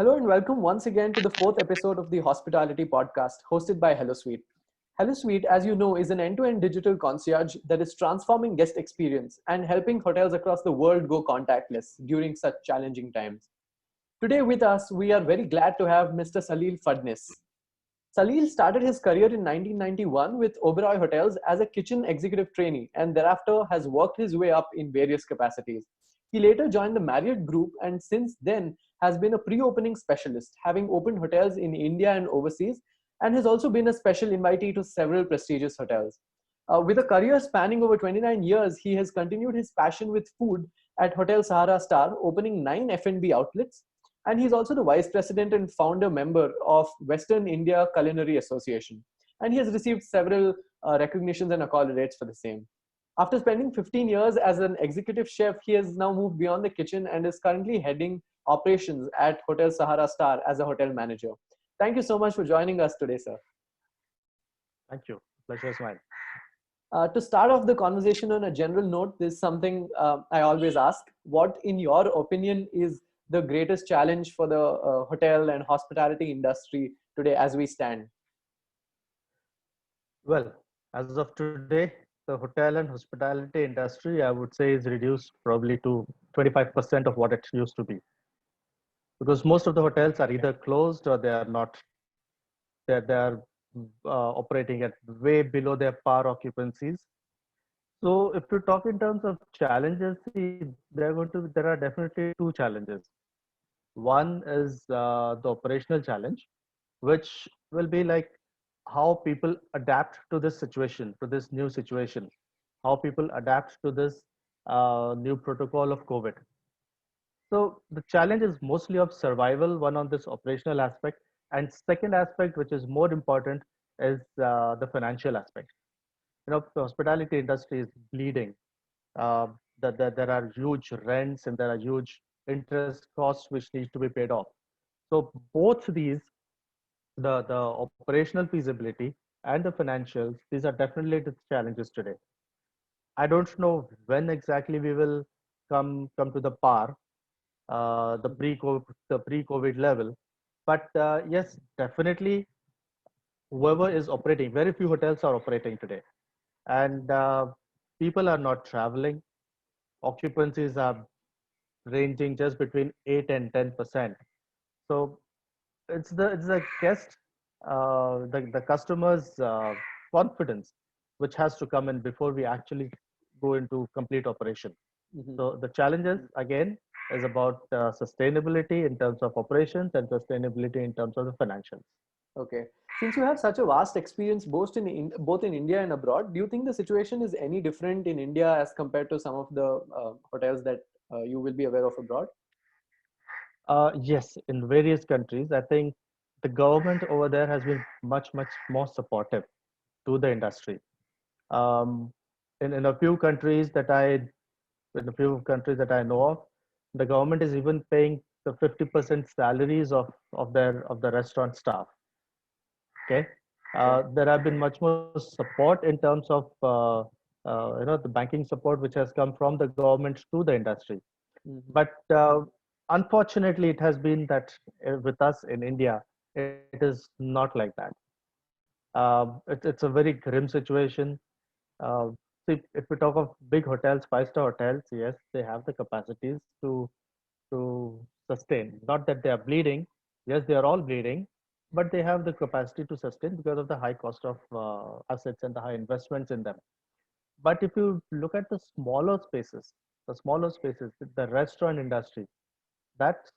Hello and welcome once again to the fourth episode of the Hospitality Podcast, hosted by HelloSuite. HelloSuite, as you know, is an end-to-end digital concierge that is transforming guest experience and helping hotels across the world go contactless during such challenging times. Today with us, we are very glad to have Mr. Salil Fadnis. Salil started his career in 1991 with Oberoi Hotels as a kitchen executive trainee and thereafter has worked his way up in various capacities. He later joined the Marriott Group and since then has been a pre-opening specialist, having opened hotels in India and overseas, and has also been a special invitee to several prestigious hotels. With a career spanning over 29 years, he has continued his passion with food at Hotel Sahara Star, opening 9 F&B outlets, and he's also the vice president and founder member of Western India Culinary Association. And he has received several recognitions and accolades for the same. After spending 15 years as an executive chef, he has now moved beyond the kitchen and is currently heading operations at Hotel Sahara Star as a hotel manager. Thank you so much for joining us today, sir. Thank you. Pleasure is mine. To start off the conversation on a general note, this is something I always ask. What, in your opinion, is the greatest challenge for the hotel and hospitality industry today as we stand? Well, as of today, the hotel and hospitality industry, I would say, is reduced probably to 25% of what it used to be. Because most of the hotels are either closed or they are not, they are operating at way below their par occupancies. So if you talk in terms of challenges, see, there are definitely two challenges. One is the operational challenge, which will be like how people adapt to this situation, to this new situation, how people adapt to this new protocol of COVID. So the challenge is mostly of survival, one on this operational aspect, and second aspect, which is more important, is the financial aspect. The hospitality industry is bleeding. That there are huge rents and there are huge interest costs which need to be paid off. So both these, the operational feasibility and the financials, these are definitely the challenges today. I don't know when exactly we will come to the par, the pre-COVID level, but yes, definitely whoever is operating, very few hotels are operating today, and people are not traveling. Occupancies are ranging just between 8 and 10%. So it's the guest, the customer's confidence, which has to come in before we actually go into complete operation. Mhm. So the challenges again is about sustainability in terms of operations and sustainability in terms of the financials. Okay. Since you have such a vast experience both in India and abroad, do you think the situation is any different in India as compared to some of the hotels that you will be aware of abroad? Yes, in various countries, I think the government over there has been much more supportive to the industry. Um, in a few countries in a few countries that I know of, the government is even paying the 50% salaries of the restaurant staff. Okay, Okay. there have been much more support in terms of the banking support which has come from the government to the industry. Mhm. But unfortunately, it has been that with us in India, it is not like that. It's a very grim situation. See, if we talk of big hotels, five-star hotels, yes, they have the capacities to sustain. Not that they are bleeding. Yes, they are all bleeding, but they have the capacity to sustain because of the high cost of assets and the high investments in them. But if you look at the smaller spaces, the restaurant industry, that's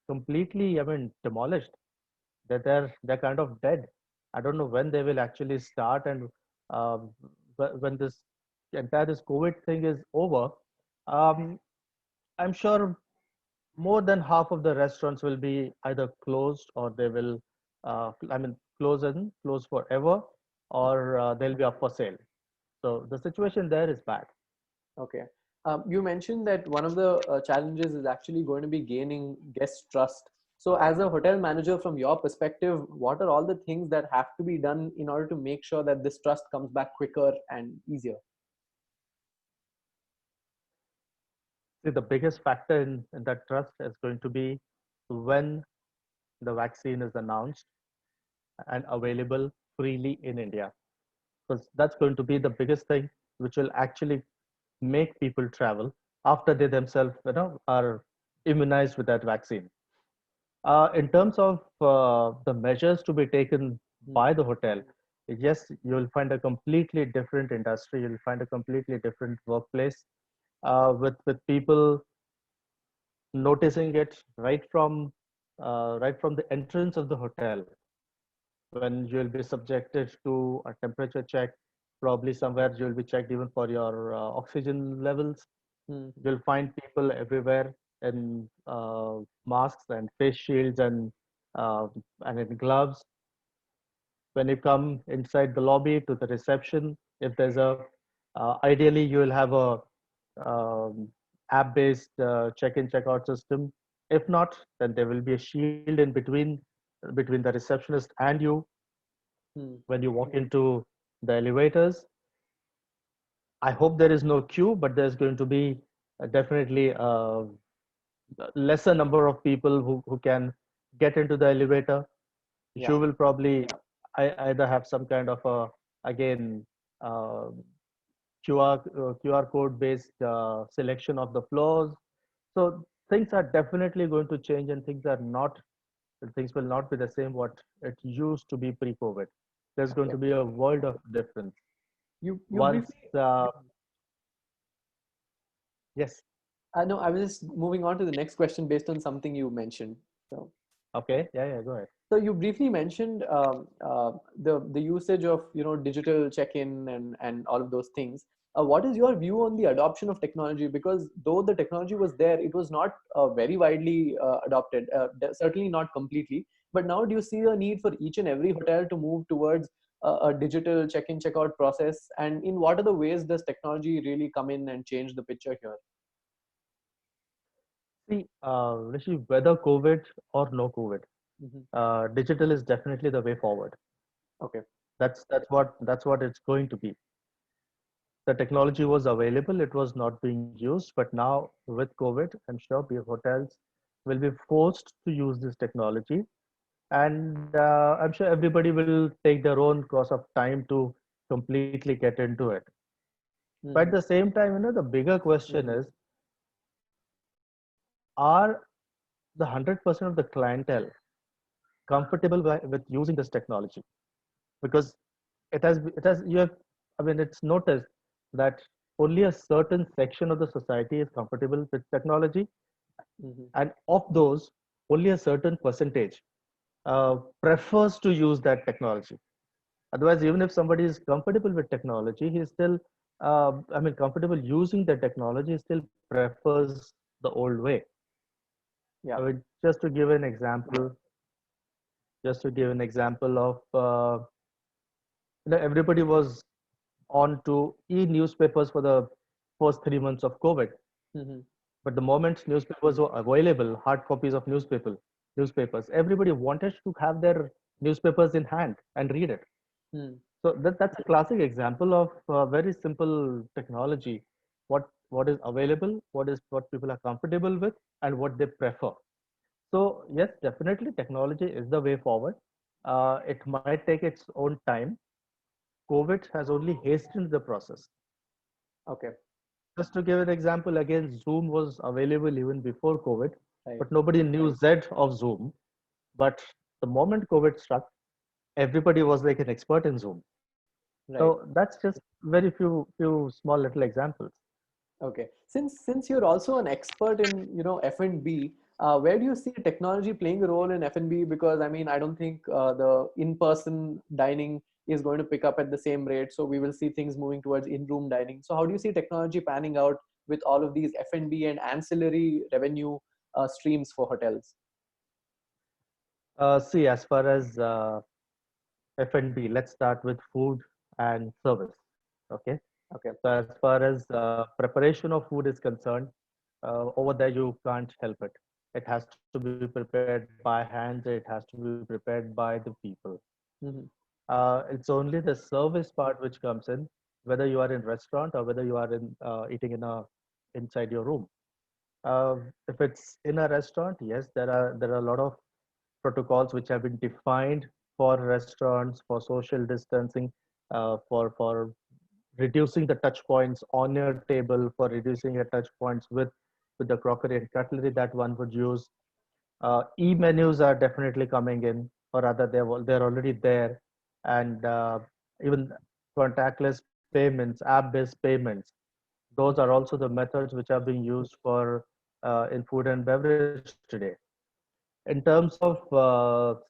completely, I mean, demolished. They're kind of dead. I don't know when they will actually start, and um, when this COVID thing is over, um, I'm sure more than half of the restaurants will be either closed or they will, I mean, close forever, or they'll be up for sale. So the situation there is bad. Okay. You mentioned that one of the challenges is actually going to be gaining guest trust. So, as a hotel manager, from your perspective, what are all the things that have to be done in order to make sure that this trust comes back quicker and easier? See, the biggest factor in that trust is going to be when the vaccine is announced and available freely in India, because that's going to be the biggest thing which will actually make people travel after they themselves, are immunized with that vaccine. In terms of the measures to be taken Mm. by the hotel, yes, you'll find a completely different industry. You'll find a completely different workplace, with people noticing it right from the entrance of the hotel, when you'll be subjected to a temperature check. Probably somewhere you'll be checked even for your oxygen levels. Mm. You'll find people everywhere in masks and face shields uh, and in gloves. When you come inside the lobby to the reception, if there's a ideally you will have a app-based check-in check-out system. If not, then there will be a shield in between the receptionist and you Mm. when you walk into the elevators. I hope there is no queue, but there's going to be definitely a lesser number of people who can get into the elevator. Yeah. You will probably either have some kind of a, again, uh, QR code based selection of the floors. So things are definitely going to change, and things will not be the same what it used to be pre-COVID. There's going Okay. to be a world of difference. You Once, briefly. yes, No, I was just moving on to the next question based on something you mentioned. So. okay, yeah, go ahead. So you briefly mentioned the usage of digital check-in and all of those things. What is your view on the adoption of technology? Because though the technology was there, it was not very widely adopted. Certainly not completely. But now, do you see a need for each and every hotel to move towards a digital check-in check-out process? And in what are the ways does technology really come in and change the picture here? See, Rishi, whether COVID or no COVID, Hmm. digital is definitely the way forward. Okay. That's what it's going to be. The technology was available, it was not being used, but now with COVID, I'm sure hotels will be forced to use this technology, and I'm sure everybody will take their own course of time to completely get into it. But at the Hmm. same time, the bigger question is, are the 100% of the clientele comfortable with using this technology? Because it has you have I mean, it's noticed that only a certain section of the society is comfortable with technology, Hmm. and of those, only a certain percentage prefers to use that technology. Otherwise, even if somebody is comfortable with technology, he's still comfortable using the technology, he still prefers the old way. I Yeah. mean, just to give an example of everybody was on to e-newspapers for the first 3 months of COVID. Hmm. But the moment newspapers were available, hard copies of newspapers, everybody wanted to have their newspapers in hand and read it. Hmm. So that's a classic example of very simple technology. What is available, what people are comfortable with, and what they prefer. So yes, definitely technology is the way forward. It might take its own time. COVID has only hastened the process. Okay. Just to give an example, again, Zoom was available even before COVID, Right. but nobody knew Z of Zoom. But the moment COVID struck, everybody was like an expert in Zoom. Right. So that's just very few small little examples. Okay. Since you're also an expert in F&B, where do you see technology playing a role in F&B? Because I mean, I don't think the in-person dining is going to pick up at the same rate. So we will see things moving towards in-room dining. So how do you see technology panning out with all of these F&B and ancillary revenue streams for hotels? See, as far as F&B, let's start with food and service. Okay. Okay. So as far as preparation of food is concerned, over there you can't help it. It has to be prepared by hands. It has to be prepared by the people. Hmm. It's only the service part which comes in, whether you are in restaurant or whether you are in eating inside your room. If it's in a restaurant, yes, there are a lot of protocols which have been defined for restaurants, for social distancing, for reducing the touch points on your table, for reducing your touch points with the crockery and cutlery that one would use. E-menus are definitely coming in, or rather they're already there, and even contactless payments, app-based payments. Those are also the methods which are being used for in food and beverage today. In terms of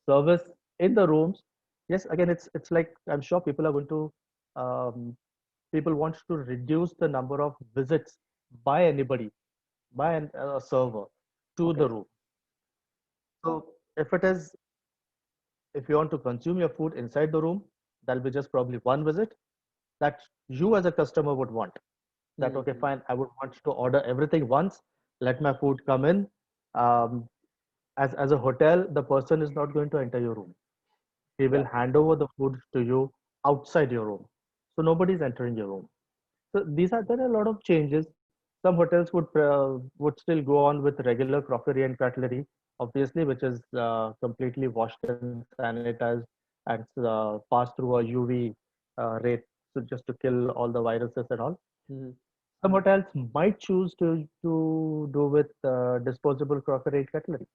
service in the rooms, yes, again it's like I'm sure people are going to um, people want to reduce the number of visits by anybody, by a server to Okay. the room. So if it is, if you want to consume your food inside the room, that'll be just probably one visit that you as a customer would want. That okay, Hmm. fine, I would want to order everything once, let my food come in. Um, as a hotel, the person is not going to enter your room. He Yeah. will hand over the food to you outside your room. So nobody's entering your room. So there are a lot of changes. Some hotels would still go on with regular crockery and cutlery, obviously, which is completely washed and sanitized and passed through a UV ray, so just to kill all the viruses and all. Hmm. Some hotels might choose to do with disposable crockery and cutlery,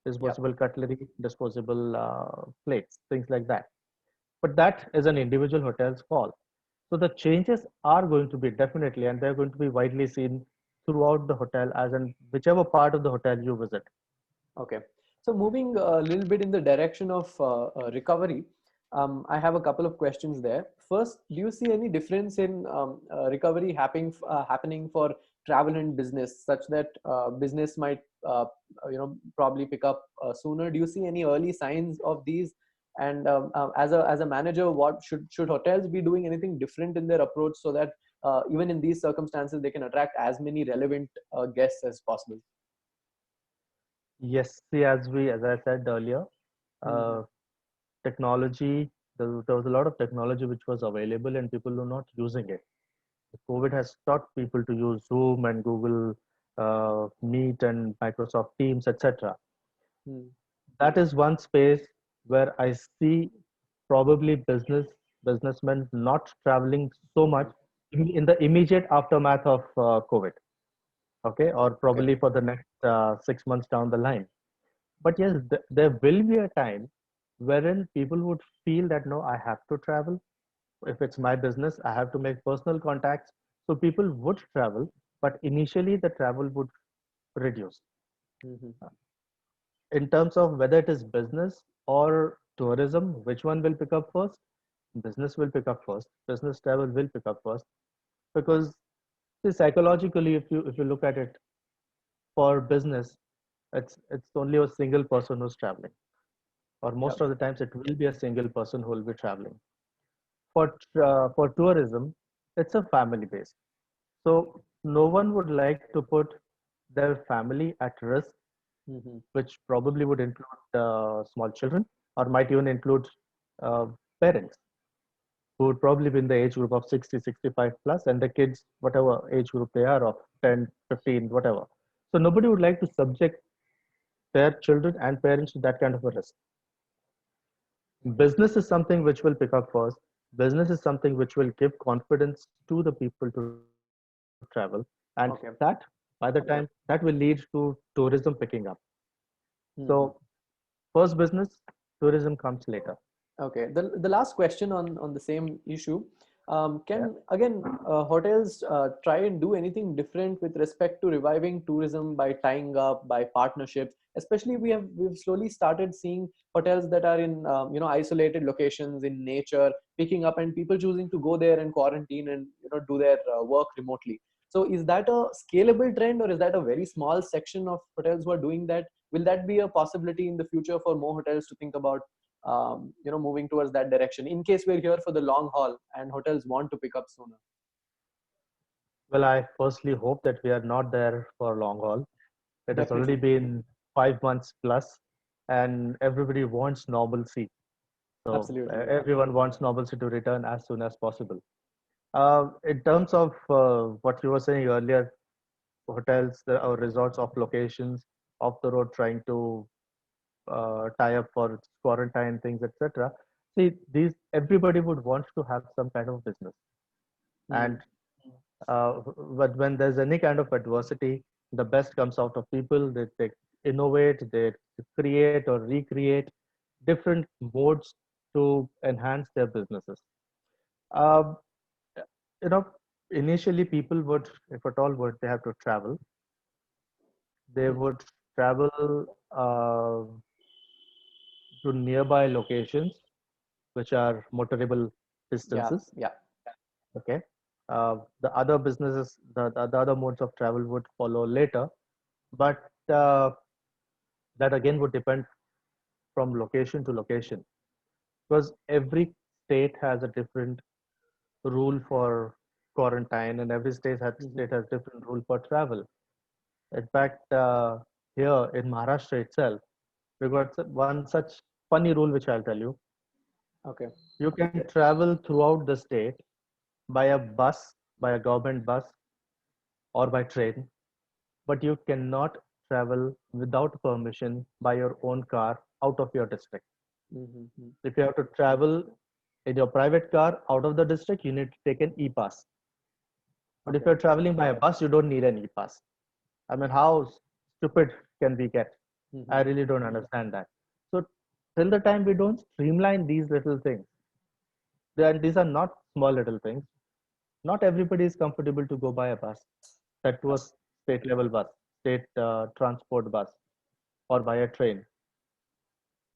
Yeah. disposable cutlery, disposable plates, things like that. But that is an individual hotel's call. So the changes are going to be definitely, and they're going to be widely seen throughout the hotel, as in whichever part of the hotel you visit. Okay. So moving a little bit in the direction of recovery, I have a couple of questions there. First, do you see any difference in recovery happening for travel and business, such that business might, probably pick up sooner? Do you see any early signs of these? And as a manager, what should hotels be doing anything different in their approach so that even in these circumstances they can attract as many relevant guests as possible? Yes, see, as I said earlier, Hmm. uh, technology, there was a lot of technology which was available and people were not using it. COVID has taught people to use Zoom and Google Meet and Microsoft Teams, etc. Hmm. That is one space where I see probably businessmen not traveling so much in the immediate aftermath of COVID, okay, or Okay. probably for the next 6 months down the line. But yes, there will be a time wherein people would feel that no, I have to travel. If it's my business, I have to make personal contacts. So people would travel, but initially the travel would reduce. Hmm. In terms of whether it is business or tourism, which one will pick up first? Business will pick up first. Business travel will pick up first because see, psychologically, if you look at it, for business, it's only a single person who's traveling, or Yeah. most of the times it will be a single person who will be traveling. For tourism, it's a family base, so no one would like to put their family at risk, Hmm. which probably would include small children or might even include uh, parents who would probably be in the age group of 60, 65 plus, and the kids, whatever age group they are of 10, 15, whatever. So nobody would like to subject their children and parents to that kind of a risk. Business is something which will pick up first. Business is something which will give confidence to the people to travel. And that, Okay. by the time, that will lead to tourism picking up. So, Hmm. first business, tourism comes later. Okay. The last question on the same issue. Yeah. Can again hotels try and do anything different with respect to reviving tourism by tying up by partnerships? Especially we've slowly started seeing hotels that are in isolated locations in nature picking up and people choosing to go there and quarantine and do their work remotely. So is that a scalable trend or is that a very small section of hotels who are doing that? Will that be a possibility in the future for more hotels to think about moving towards that direction in case we're here for the long haul and hotels want to pick up sooner? Well, I firstly hope that we are not there for long haul. It has already Definitely. been 5 months plus, and everybody wants normalcy. So Absolutely. everyone wants normalcy to return as soon as possible. In terms of what you were saying earlier, hotels or resorts of locations off the road trying to tie up for quarantine things, etc. See, these everybody would want to have some kind of business, and Mm. but when there's any kind of adversity, the best comes out of people. They innovate, they create or recreate different modes to enhance their businesses. Um, you know, initially people would, if at all, would they have to travel. They Mm. would travel to nearby locations, which are motorable Yeah, distances. yeah. Okay. The other businesses, the other modes of travel would follow later, but uh, that again would depend from location to location, because every state has a different rule for quarantine, and every Mhm. state has different rule for travel. In fact, here in Maharashtra itself, we got one such funny rule which I'll tell you. Okay. You can travel throughout the state by a bus, by a government bus, or by train, but you cannot travel without permission by your own car out of your district. Mm-hmm. If you have to travel in your private car out of the district, you need to take an e-pass. But if Okay. you're traveling by a bus, you don't need an e-pass. I mean, how stupid can we get? I Mm-hmm. really don't understand that. So till the time we don't streamline these little things, then these are not small little things. Not everybody is comfortable to go by a bus, that to a state level bus, state transport bus, or by a train.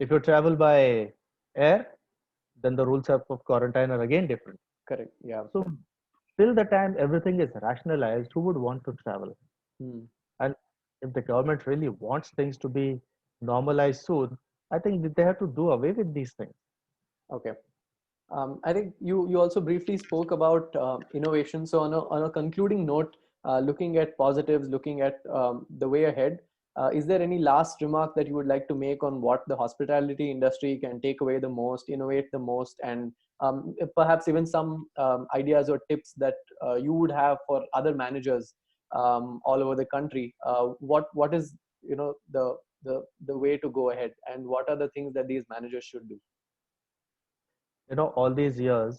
If you travel by air, then the rules of quarantine are again different. Correct. Yeah. So till the time everything is rationalized, who would want to travel? Mm. And if the government really wants things to be normalized soon, I think that they have to do away with these things. Okay. I think you also briefly spoke about innovation. So on a concluding note, looking at positives, looking at the way ahead, is there any last remark that you would like to make on what the hospitality industry can take away the most, innovate the most, and perhaps even some ideas or tips that you would have for other managers all over the country? What is the way to go ahead, and what are the things that these managers should do? All these years,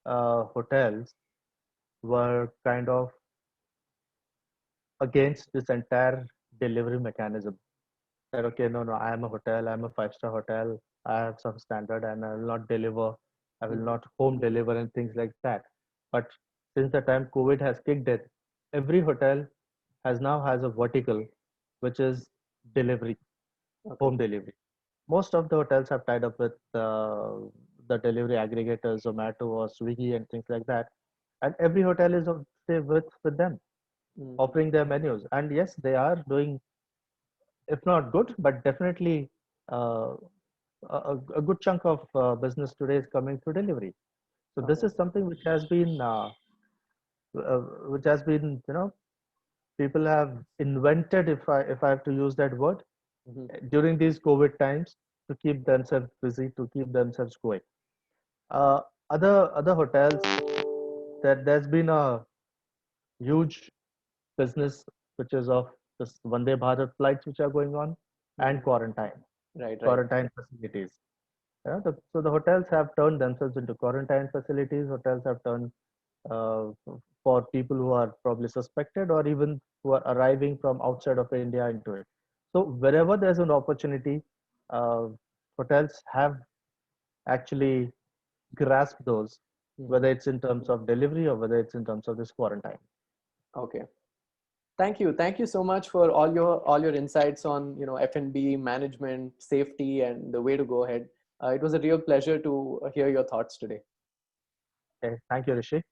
hotels were kind of against this entire delivery mechanism. That okay, no, no, I am a hotel, I'm a five-star hotel, I have some standard, and I will not deliver, I will Mhm. not home deliver and things like that. But since the time COVID has kicked in, every hotel has a vertical, which is delivery, Okay. home delivery. Most of the hotels have tied up with the delivery aggregators, Zomato or Swiggy and things like that. And every hotel is say with them, Mhm. offering their menus. And yes, they are doing, if not good, but definitely uh, a good chunk of business today is coming through delivery. So this Okay. is something which has been, people have invented, if I have to use that word, Mhm. during these COVID times, to keep themselves busy, to keep themselves going. Uh, other hotels, that there's been a huge business which is of this Vande Bharat flights which are going on, and Mhm. Right, right. quarantine facilities. So the hotels have turned themselves into quarantine facilities. Hotels have turned uh, for people who are probably suspected or even who are arriving from outside of India into it. So wherever there's an opportunity, uh, hotels have actually grasped those, Mhm. whether it's in terms of delivery or whether it's in terms of this quarantine. Okay. Thank you so much for all your insights on F&B management, safety, and the way to go ahead. It was a real pleasure to hear your thoughts today. Okay, thank you, Rishi.